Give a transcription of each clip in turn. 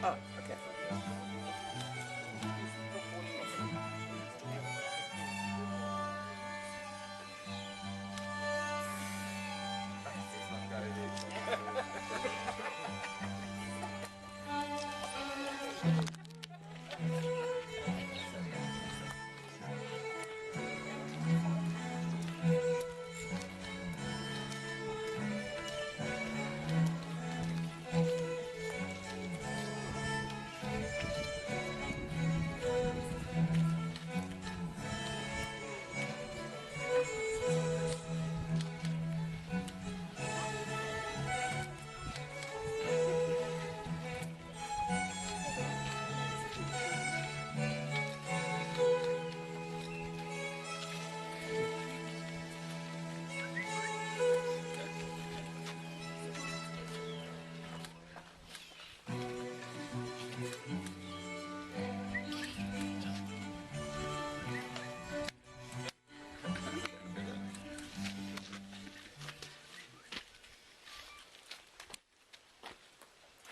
Oh, okay.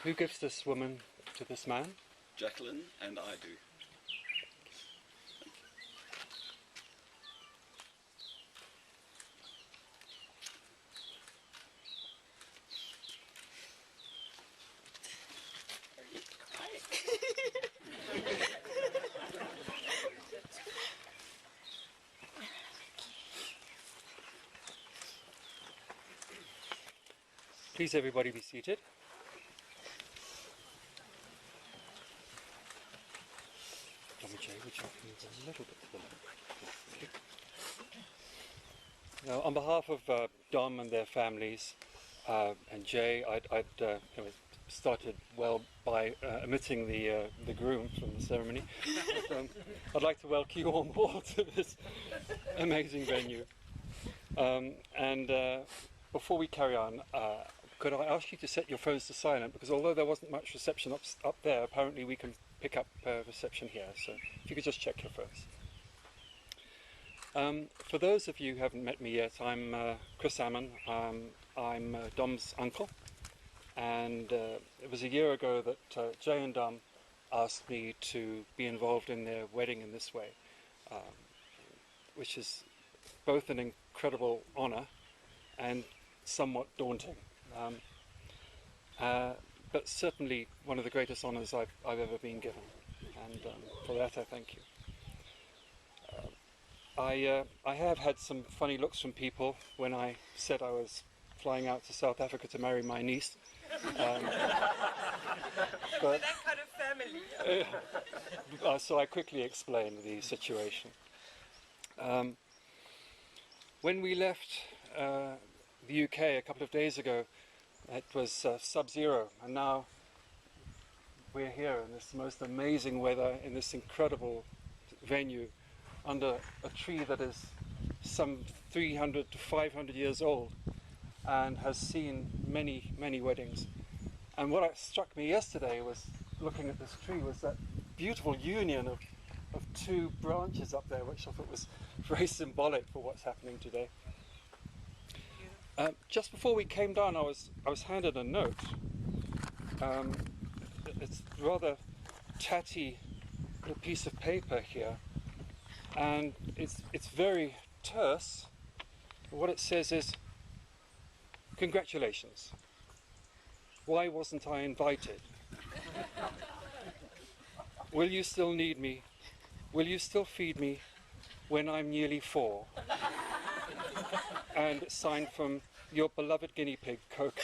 Who gives this woman to this man? Jacqueline and I do. Please everybody be seated. Jay, would you move a little bit to the left? Now, on behalf of Dom and their families and Jay, I'd started well by omitting the groom from the ceremony. But, I'd like to welcome you on board to this amazing venue. Before we carry on, could I ask you to set your phones to silent, because although there wasn't much reception up there, apparently we can pick up reception here, so if you could just check your phones. For those of you who haven't met me yet, I'm Chris Ammon. I'm Dom's uncle, and it was a year ago that Jay and Dom asked me to be involved in their wedding in this way, which is both an incredible honour and somewhat daunting. But certainly one of the greatest honours I've ever been given, and for that I thank you. I have had some funny looks from people when I said I was flying out to South Africa to marry my niece. But That kind of family. So I quickly explained the situation. When we left the UK a couple of days ago, it was sub-zero, and now we're here in this most amazing weather, in this incredible venue, under a tree that is some 300 to 500 years old and has seen many, many weddings. And what struck me yesterday was, looking at this tree, was that beautiful union of two branches up there, which I thought was very symbolic for what's happening today. Just before we came down, I was handed a note. It's rather tatty little piece of paper here, and it's very terse. What it says is, "Congratulations. Why wasn't I invited? Will you still need me? Will you still feed me when I'm nearly 4? And it's signed from your beloved guinea pig, Coke."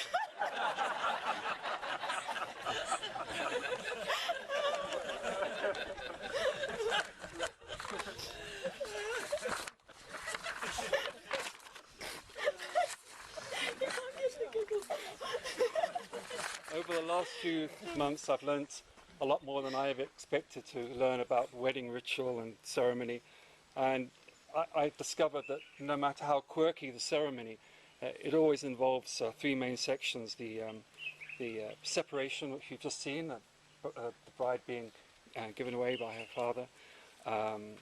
Over the last few months, I've learnt a lot more than I have expected to learn about wedding ritual and ceremony, and I discovered that no matter how quirky the ceremony, it always involves three main sections: the separation, which you've just seen, the bride being given away by her father.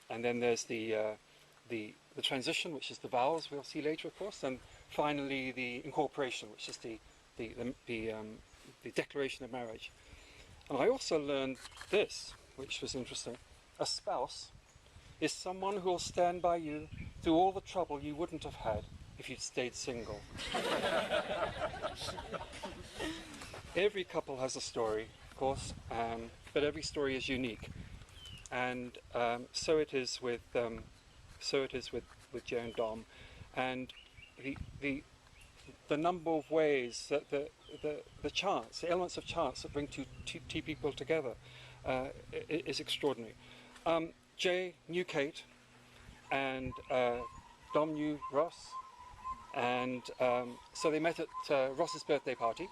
And then there's the transition, which is the vows we'll see later, of course, and finally the incorporation, which is the declaration of marriage. And I also learned this, which was interesting. A spouse is someone who will stand by you through all the trouble you wouldn't have had if you'd stayed single. Every couple has a story, of course, but every story is unique. And so it is with Joe and Dom, and the number of ways that the chance, the elements of chance that bring two people together is extraordinary. Jay knew Kate, and Dom knew Ross, and so they met at Ross's birthday party,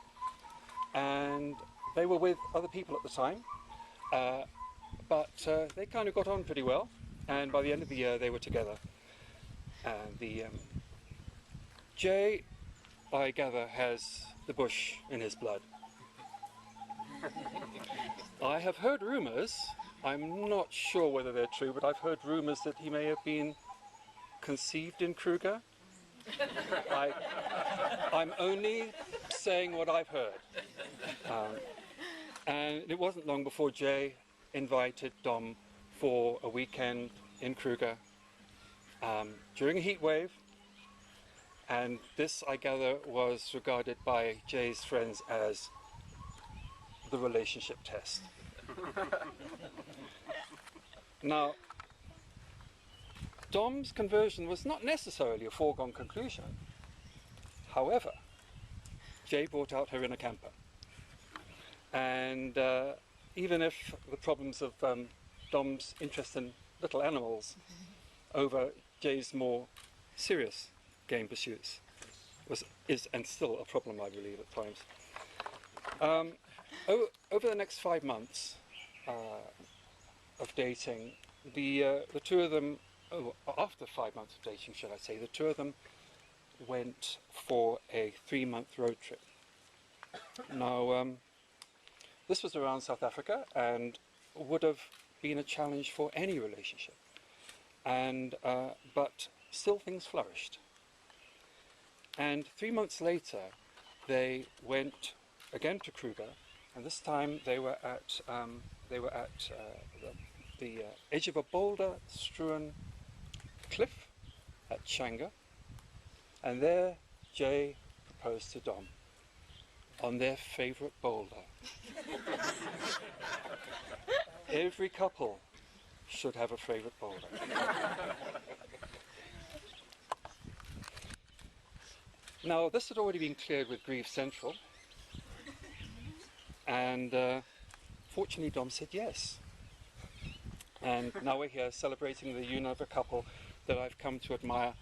and they were with other people at the time, but they kind of got on pretty well, and by the end of the year they were together. And Jay, I gather, has the bush in his blood. I have heard rumours, I'm not sure whether they're true, but I've heard rumours that he may have been conceived in Kruger. I'm only saying what I've heard. And it wasn't long before Jay invited Dom for a weekend in Kruger during a heat wave. And this, I gather, was regarded by Jay's friends as the relationship test. Now, Dom's conversion was not necessarily a foregone conclusion. However, Jay brought out her inner camper. And even if the problems of Dom's interest in little animals over Jay's more serious game pursuits is and still a problem, I believe, at times. Over the next 5 months of dating, the two of them, after 5 months of dating, should I say, the two of them went for a 3-month road trip. Now, this was around South Africa and would have been a challenge for any relationship. And but still things flourished. And 3 months later, they went again to Kruger, and this time they were at the edge of a boulder-strewn cliff at Changa, and there Jay proposed to Dom on their favourite boulder. Every couple should have a favourite boulder. Now, this had already been cleared with Grieve Central, and fortunately Dom said yes. And now we're here celebrating the union of a couple that I've come to admire,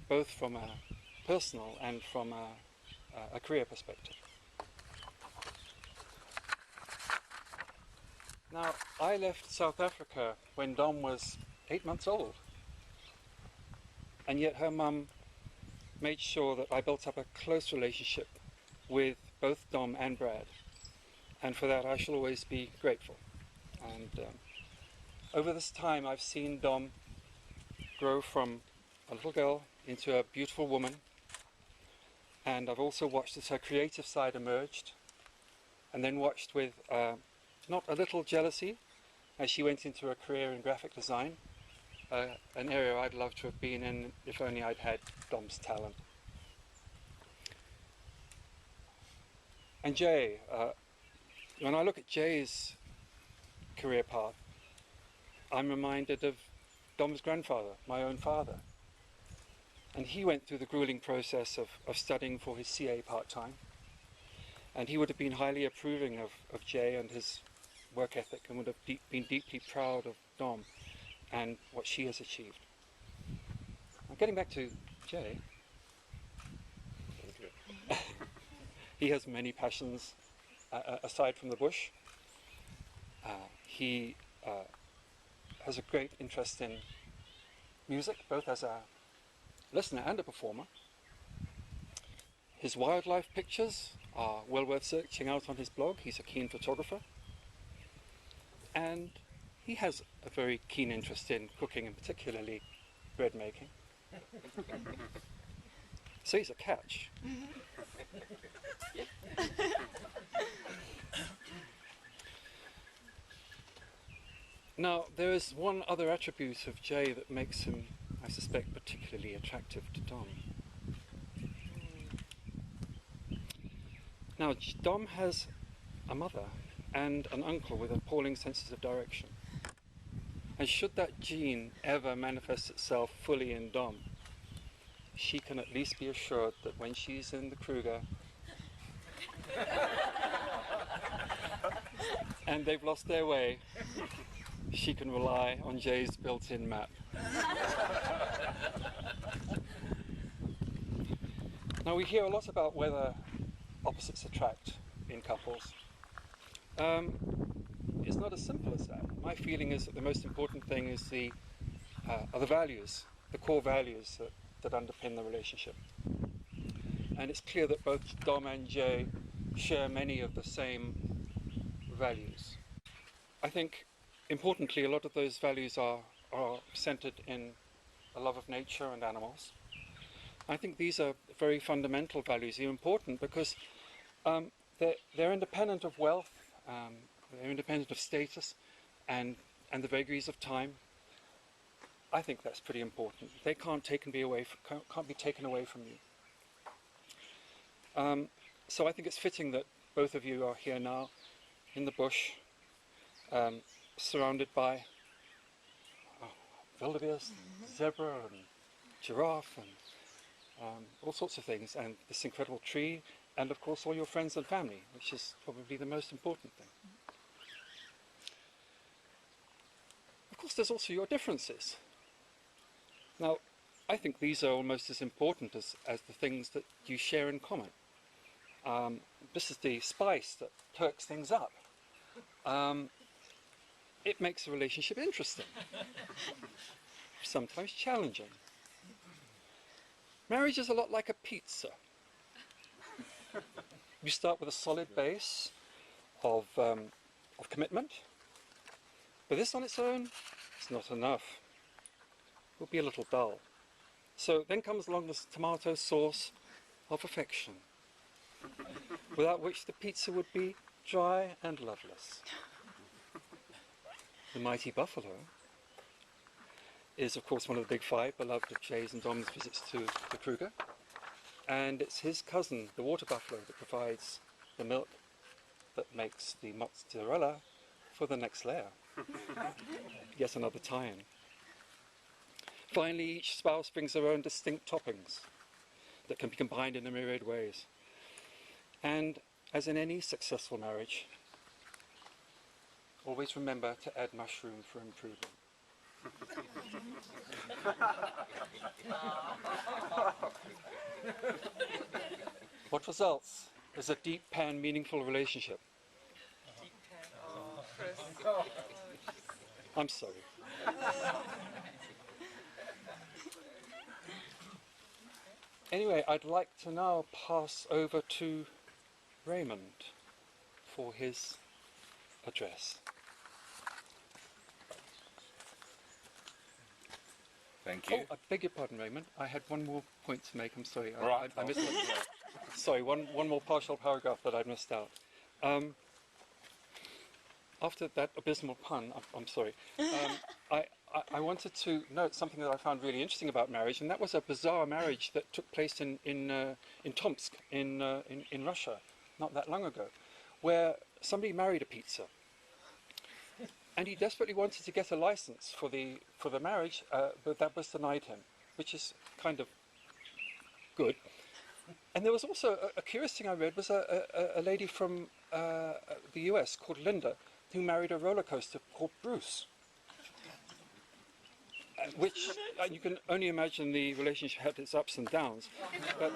both from a personal and from a career perspective. Now, I left South Africa when Dom was 8 months old, and yet her mum made sure that I built up a close relationship with both Dom and Brad, and for that I shall always be grateful. And over this time I've seen Dom grow from a little girl into a beautiful woman, and I've also watched as her creative side emerged, and then watched with not a little jealousy as she went into a career in graphic design, an area I'd love to have been in if only I'd had Dom's talent. And Jay, when I look at Jay's career path, I'm reminded of Dom's grandfather, my own father. And he went through the grueling process of studying for his CA part-time. And he would have been highly approving of Jay and his work ethic, and would have been deeply proud of Dom and what she has achieved. I'm getting back to Jay. He has many passions aside from the bush. He has a great interest in music, both as a listener and a performer. His wildlife pictures are well worth searching out on his blog. He's a keen photographer. And he has a very keen interest in cooking and particularly bread making. So he's a catch. Now, there is one other attribute of Jay that makes him, I suspect, particularly attractive to Dom. Now, Dom has a mother and an uncle with appalling senses of direction. And should that gene ever manifest itself fully in Dom, she can at least be assured that when she's in the Kruger and they've lost their way, she can rely on Jay's built-in map. Now, we hear a lot about whether opposites attract in couples. It's not as simple as that. My feeling is that the most important thing is are the values, the core values that underpin the relationship. And it's clear that both Dom and Jay share many of the same values. I think, importantly, a lot of those values are centered in a love of nature and animals. I think these are very fundamental values. They're important because they're independent of wealth, they're independent of status and the vagaries of time. I think that's pretty important. They can't be taken away from you. So I think it's fitting that both of you are here now in the bush, surrounded by wildebeest, zebra and giraffe and all sorts of things, and this incredible tree, and of course all your friends and family, which is probably the most important thing. Of course, there's also your differences. Now, I think these are almost as important as the things that you share in common. This is the spice that perks things up. It makes a relationship interesting, sometimes challenging. Marriage is a lot like a pizza. You start with a solid base of commitment, but this on its own is not enough. It will be a little dull. So then comes along this tomato sauce of affection, without which the pizza would be dry and loveless. The mighty buffalo is, of course, one of the big five, beloved of Jay's and Dom's visits to the Kruger. And it's his cousin, the water buffalo, that provides the milk that makes the mozzarella for the next layer. Yet another tie-in. Finally, each spouse brings their own distinct toppings that can be combined in a myriad ways. And as in any successful marriage, always remember to add mushroom for improvement. What results is a deep pan meaningful relationship. Deep pan. Oh, Chris. I'm sorry. Anyway, I'd like to now pass over to Raymond for his address. Thank you. Oh, I beg your pardon, Raymond. I had one more point to make. I'm sorry. Right. I missed it. Sorry, one more partial paragraph that I missed out. After that abysmal pun, I'm sorry. I wanted to note something that I found really interesting about marriage, and that was a bizarre marriage that took place in Tomsk in Russia not that long ago, where somebody married a pizza. And he desperately wanted to get a license for the marriage, but that was denied him, which is kind of good. And there was also a curious thing I read was a lady from the US called Linda who married a roller coaster called Bruce, which you can only imagine the relationship had its ups and downs. But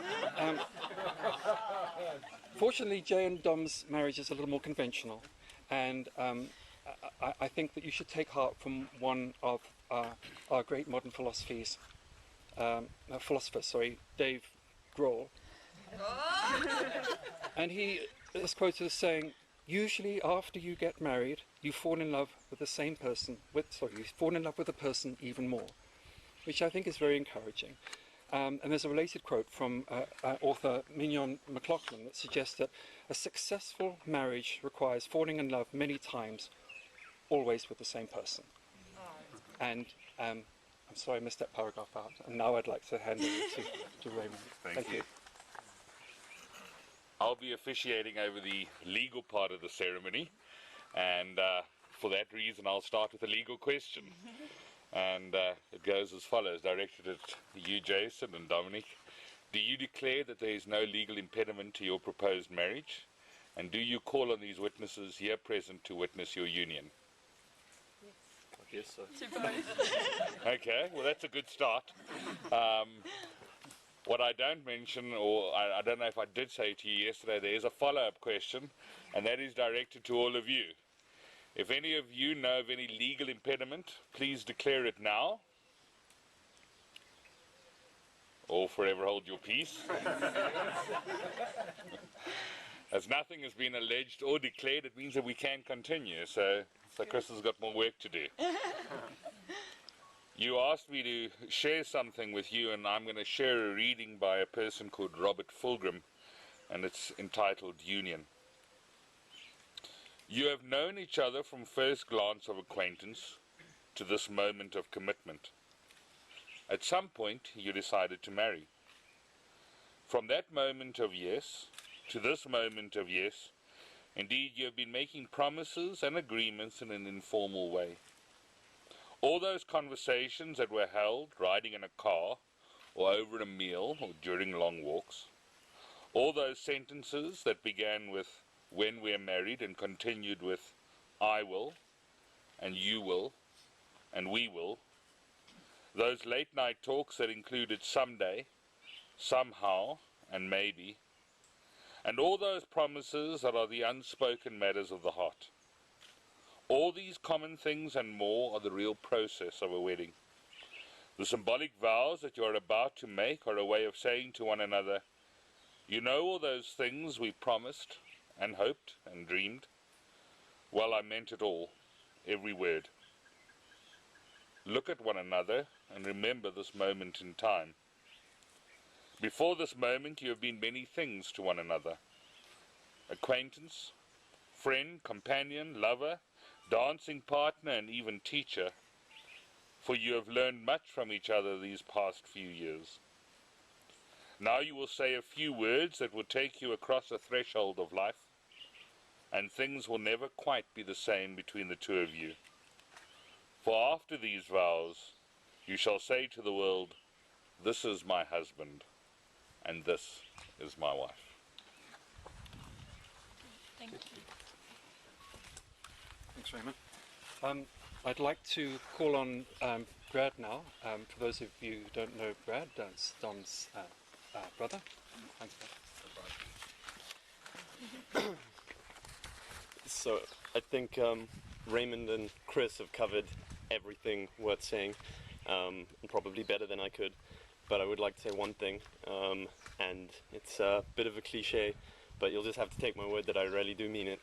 fortunately, Jay and Dom's marriage is a little more conventional, and I think that you should take heart from one of our great modern philosophers, Dave Grohl. And he is quoted as saying, Usually after you get married, you fall in love with the same person, you fall in love with a person even more, which I think is very encouraging. And there's a related quote from author Mignon McLaughlin that suggests that a successful marriage requires falling in love many times, always with the same person. And I'm sorry I missed that paragraph out, and now I'd like to hand over to Raymond. Thank you. I'll be officiating over the legal part of the ceremony, and for that reason I'll start with a legal question. And it goes as follows, directed at you, Jason and Dominic. Do you declare that there is no legal impediment to your proposed marriage? And do you call on these witnesses here present to witness your union? Yes, sir. To both. Okay, well that's a good start. What I don't mention, or I don't know if I did say to you yesterday, there is a follow-up question, and that is directed to all of you. If any of you know of any legal impediment, please declare it now, or forever hold your peace. As nothing has been alleged or declared, it means that we can continue, so Chris has got more work to do. You asked me to share something with you, and I'm going to share a reading by a person called Robert Fulghum, and it's entitled Union. You have known each other from first glance of acquaintance to this moment of commitment. At some point, you decided to marry. From that moment of yes to this moment of yes, indeed, you have been making promises and agreements in an informal way. All those conversations that were held riding in a car or over a meal or during long walks, all those sentences that began with when we are married and continued with I will and you will and we will, those late night talks that included someday, somehow and maybe, and all those promises that are the unspoken matters of the heart. All these common things and more are the real process of a wedding. The symbolic vows that you are about to make are a way of saying to one another, you know all those things we promised and hoped and dreamed? Well, I meant it all, every word. Look at one another and remember this moment in time. Before this moment, you have been many things to one another. Acquaintance, friend, companion, lover, dancing partner, and even teacher, for you have learned much from each other these past few years. Now you will say a few words that will take you across a threshold of life, and things will never quite be the same between the two of you. For after these vows, you shall say to the world, this is my husband, and this is my wife. Thank you. Thanks, Raymond. I'd like to call on Brad now. For those of you who don't know Brad, that's Dom's brother. Thanks, Brad. So I think Raymond and Chris have covered everything worth saying, and probably better than I could. But I would like to say one thing, and it's a bit of a cliche, but you'll just have to take my word that I really do mean it.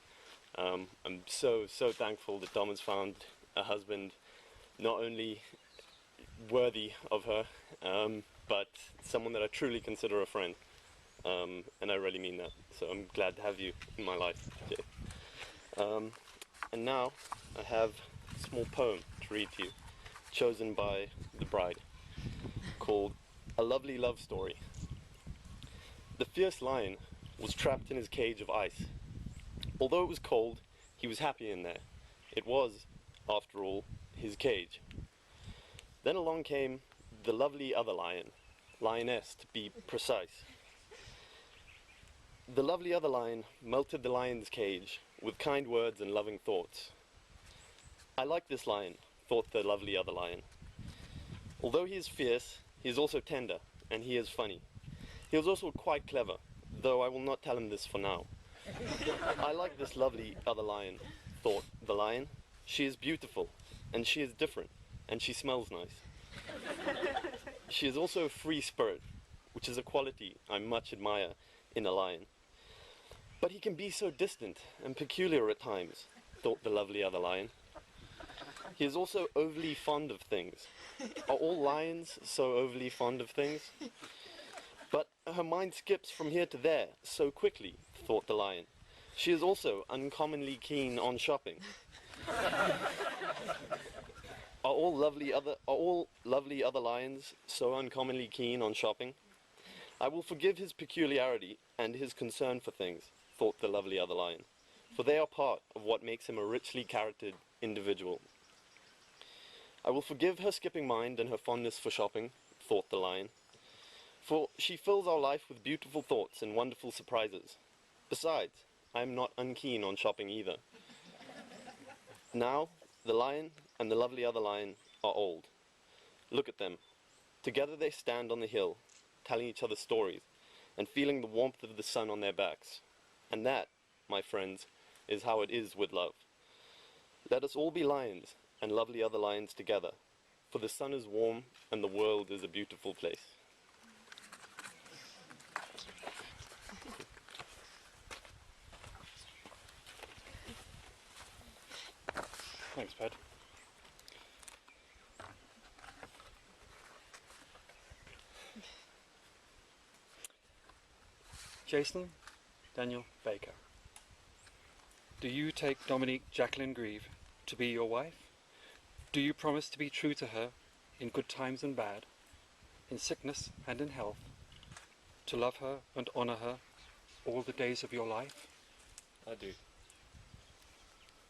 I'm so thankful that Dom has found a husband not only worthy of her, but someone that I truly consider a friend, and I really mean that. So I'm glad to have you in my life, Jay. And now I have a small poem to read to you, chosen by the bride, called A Lovely Love Story. The fierce lion was trapped in his cage of ice. Although it was cold, he was happy in there. It was, after all, his cage. Then along came the lovely other lion, lioness to be precise. The lovely other lion melted the lion's cage with kind words and loving thoughts. I like this lion, thought the lovely other lion. Although he is fierce, he is also tender, and he is funny. He is also quite clever, though I will not tell him this for now. I like this lovely other lion, thought the lion. She is beautiful, and she is different, and she smells nice. She is also a free spirit, which is a quality I much admire in a lion. But he can be so distant and peculiar at times, thought the lovely other lion. He is also overly fond of things. Are all lions so overly fond of things? But her mind skips from here to there so quickly, thought the lion. She is also uncommonly keen on shopping. Are all lovely other lions so uncommonly keen on shopping? I will forgive his peculiarity and his concern for things, thought the lovely other lion, for they are part of what makes him a richly charactered individual. I will forgive her skipping mind and her fondness for shopping, thought the lion, for she fills our life with beautiful thoughts and wonderful surprises. Besides, I am not unkeen on shopping either. Now, the lion and the lovely other lion are old. Look at them. Together they stand on the hill, telling each other stories, and feeling the warmth of the sun on their backs. And that, my friends, is how it is with love. Let us all be lions, and lovely other lions together, for the sun is warm, and the world is a beautiful place. Thanks, Pat. Jason Daniel Baker, do you take Dominique Jacqueline Grieve to be your wife? Do you promise to be true to her in good times and bad, in sickness and in health, to love her and honour her all the days of your life? I do.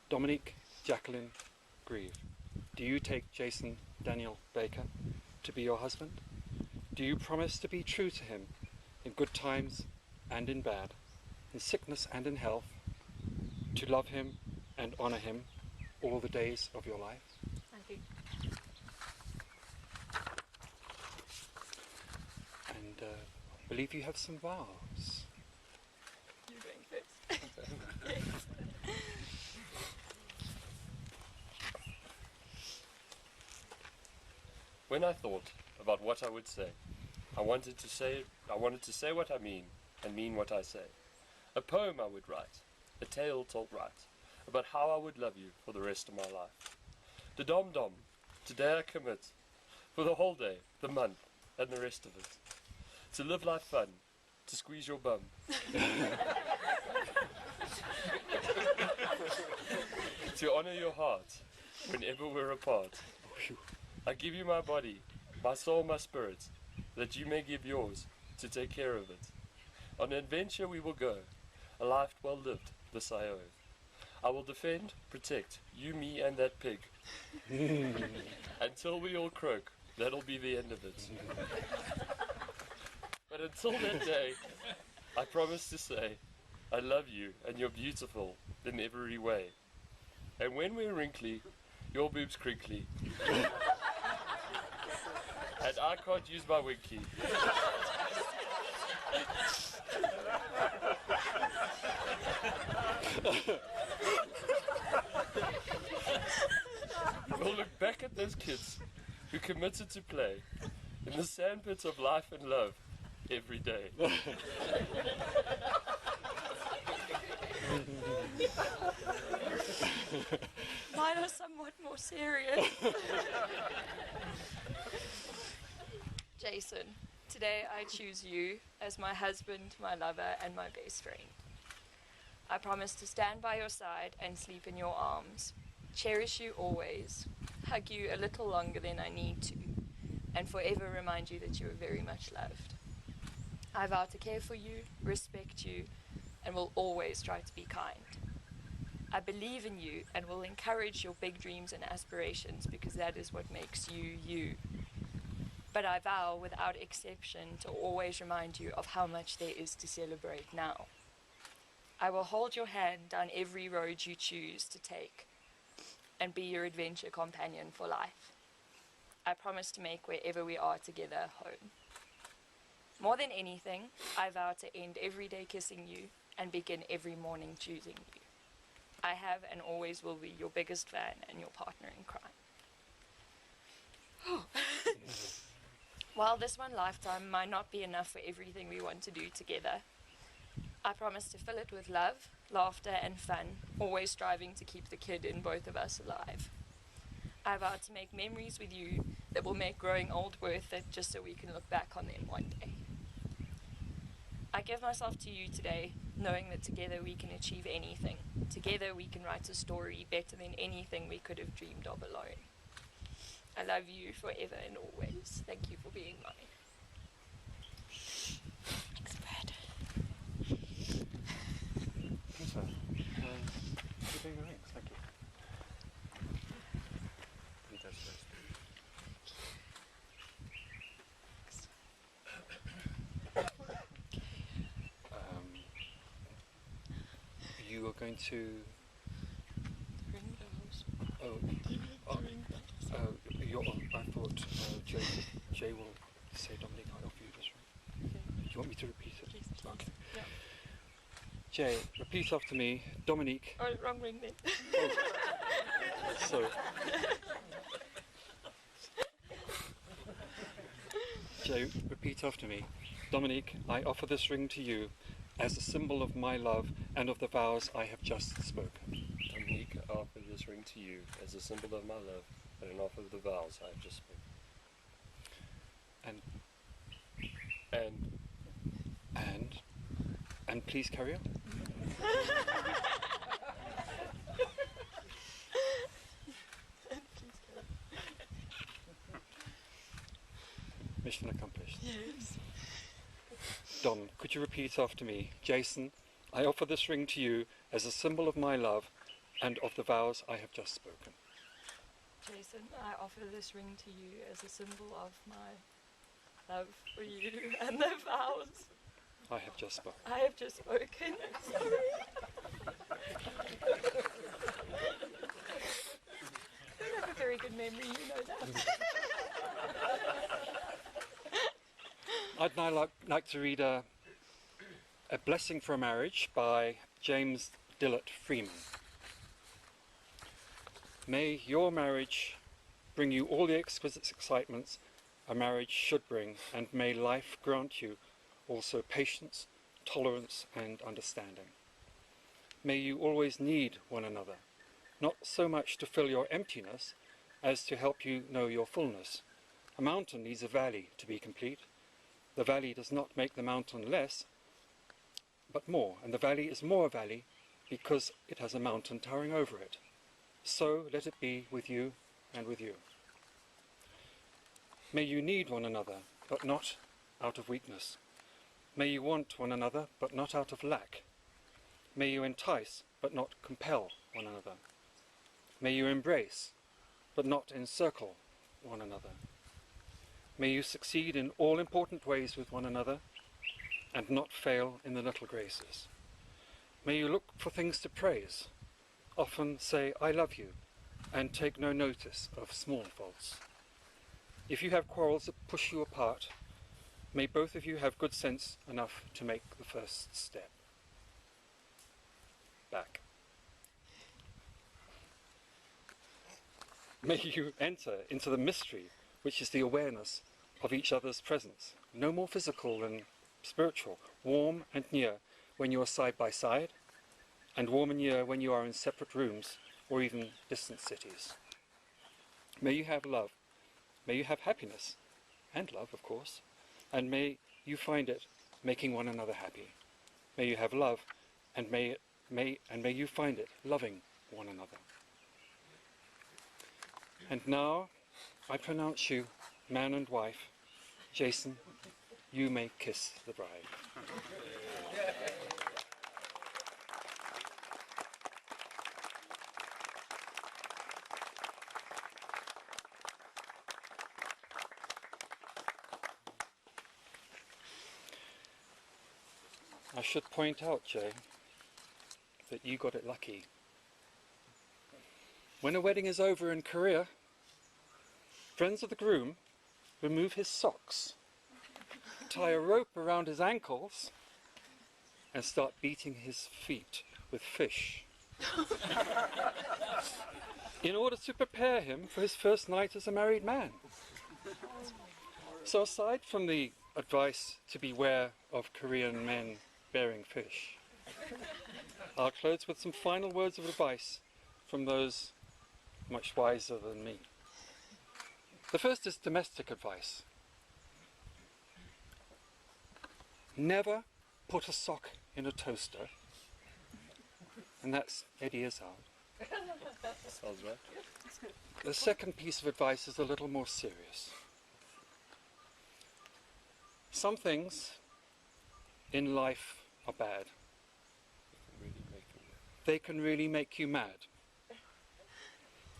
Dominique Jacqueline Grieve, do you take Jason Daniel Baker to be your husband? Do you promise to be true to him in good times and in bad, in sickness and in health, to love him and honour him all the days of your life? I do. And I believe you have some vows. You're going first. When I thought about what I would say, I wanted to say what I mean and mean what I say. A poem I would write, a tale told right, about how I would love you for the rest of my life. The dom-dom, today I commit, for the whole day, the month, and the rest of it. To live life fun, to squeeze your bum. To honor your heart, whenever we're apart. I give you my body, my soul, my spirit, that you may give yours to take care of it. On an adventure we will go, a life well lived, this I owe. I will defend, protect, you, me, and that pig. Until we all croak, that'll be the end of it. But until that day, I promise to say, I love you and you're beautiful in every way. And when we're wrinkly, your boobs crinkly. And I can't use my winky. We'll look back at those kids who committed to play in the sandpits of life and love every day. Mine are somewhat more serious. Jason, today I choose you as my husband, my lover, and my best friend. I promise to stand by your side and sleep in your arms, cherish you always, hug you a little longer than I need to, and forever remind you that you are very much loved. I vow to care for you, respect you, and will always try to be kind. I believe in you and will encourage your big dreams and aspirations because that is what makes you you. But I vow without exception to always remind you of how much there is to celebrate now. I will hold your hand down every road you choose to take and be your adventure companion for life. I promise to make wherever we are together home. More than anything, I vow to end every day kissing you and begin every morning choosing you. I have and always will be your biggest fan and your partner in crime. While this one lifetime might not be enough for everything we want to do together, I promise to fill it with love, laughter, and fun, always striving to keep the kid in both of us alive. I vow to make memories with you that will make growing old worth it, just so we can look back on them one day. I give myself to you today, knowing that together we can achieve anything. Together we can write a story better than anything we could have dreamed of alone. I love you forever and always. Thank you for being mine. Thanks, Brad. Peter, you're doing the rings. Thank you. Peter's first. You are going to... Ring bells. I thought Jay will say, Dominic, I offer you this ring. Okay. Do you want me to repeat it? Yes, please. Okay. Yeah. Jay, repeat after me. Dominique. Oh, wrong ring then. So, Jay, repeat after me. Dominique, I offer this ring to you as a symbol of my love and of the vows I have just spoken. Dominique, I offer this ring to you as a symbol of my love and an offer of the vows I have just spoken. And please carry on. Mission accomplished. Yes. Don, could you repeat after me? Jason, I offer this ring to you as a symbol of my love and of the vows I have just spoken. Jason, I offer this ring to you as a symbol of my love for you and the vows I have just spoken. I have just spoken. Sorry. I don't have a very good memory, you know that. I'd now like to read a blessing for a marriage by James Dillet Freeman. May your marriage bring you all the exquisite excitements a marriage should bring, and may life grant you also patience, tolerance, and understanding. May you always need one another, not so much to fill your emptiness as to help you know your fullness. A mountain needs a valley to be complete. The valley does not make the mountain less, but more, and the valley is more a valley because it has a mountain towering over it. So let it be with you and with you. May you need one another, but not out of weakness. May you want one another, but not out of lack. May you entice, but not compel one another. May you embrace, but not encircle one another. May you succeed in all important ways with one another, and not fail in the little graces. May you look for things to praise, often say, I love you, and take no notice of small faults. If you have quarrels that push you apart, may both of you have good sense enough to make the first step back. May you enter into the mystery, which is the awareness of each other's presence, no more physical than spiritual, warm and near when you are side by side, and warm and near when you are in separate rooms or even distant cities. May you have love, may you have happiness, and love, of course, and may you find it making one another happy. May you have love, and may you find it loving one another. And now I pronounce you man and wife. Jason, you may kiss the bride. I should point out, Jay, that you got it lucky. When a wedding is over in Korea, friends of the groom remove his socks, tie a rope around his ankles, and start beating his feet with fish in order to prepare him for his first night as a married man. So aside from the advice to beware of Korean men bearing fish. I'll close with some final words of advice from those much wiser than me. The first is domestic advice. Never put a sock in a toaster. And that's Eddie Izzard. Sounds right. The second piece of advice is a little more serious. Some things in life are bad. They can really make you mad.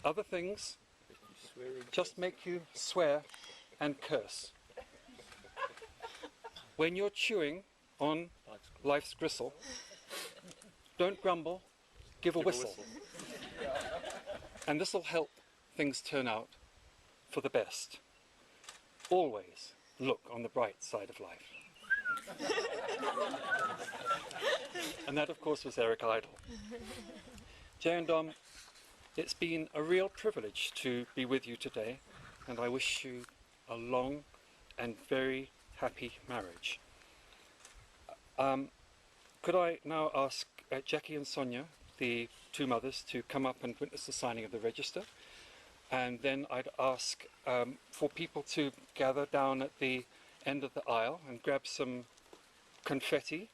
Other things just make you swear and curse. When you're chewing on life's gristle, don't grumble, give a whistle. And this will help things turn out for the best. Always look on the bright side of life. And that, of course, was Eric Idle. Jay and Dom, it's been a real privilege to be with you today, and I wish you a long and very happy marriage. Could I now ask Jackie and Sonia, the two mothers, to come up and witness the signing of the register? And then I'd ask for people to gather down at the end of the aisle and grab some confetti.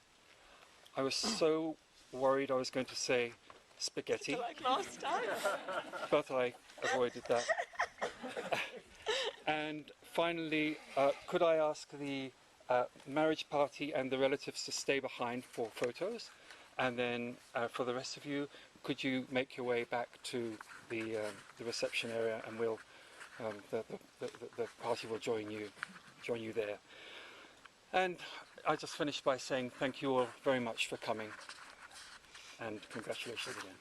I was so worried I was going to say spaghetti, Like last time. but I avoided that. And finally, could I ask the marriage party and the relatives to stay behind for photos? And then for the rest of you, could you make your way back to the reception area, and we'll the party will join you there. And I just finished by saying thank you all very much for coming, and congratulations again.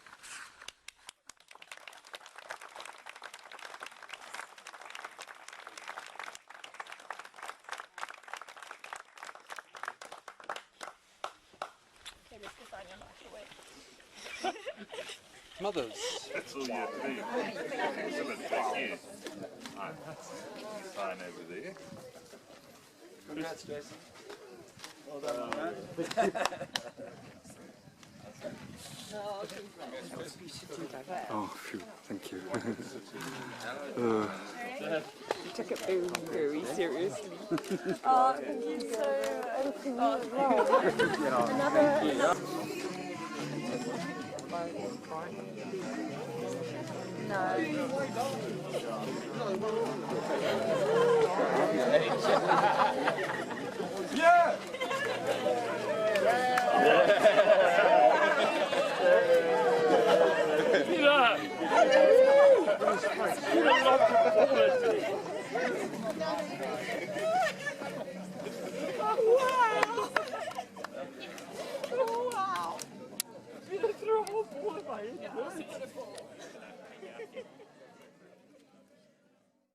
Okay, let's go sign your life away. Mothers. That's all you have to do. Excellent, thank you. Right. Sign over there. Congrats, Jason. Well done, man. Oh, phew, thank you. You took it very, very seriously. Oh, thank you so much. Another. Yeah! Wow!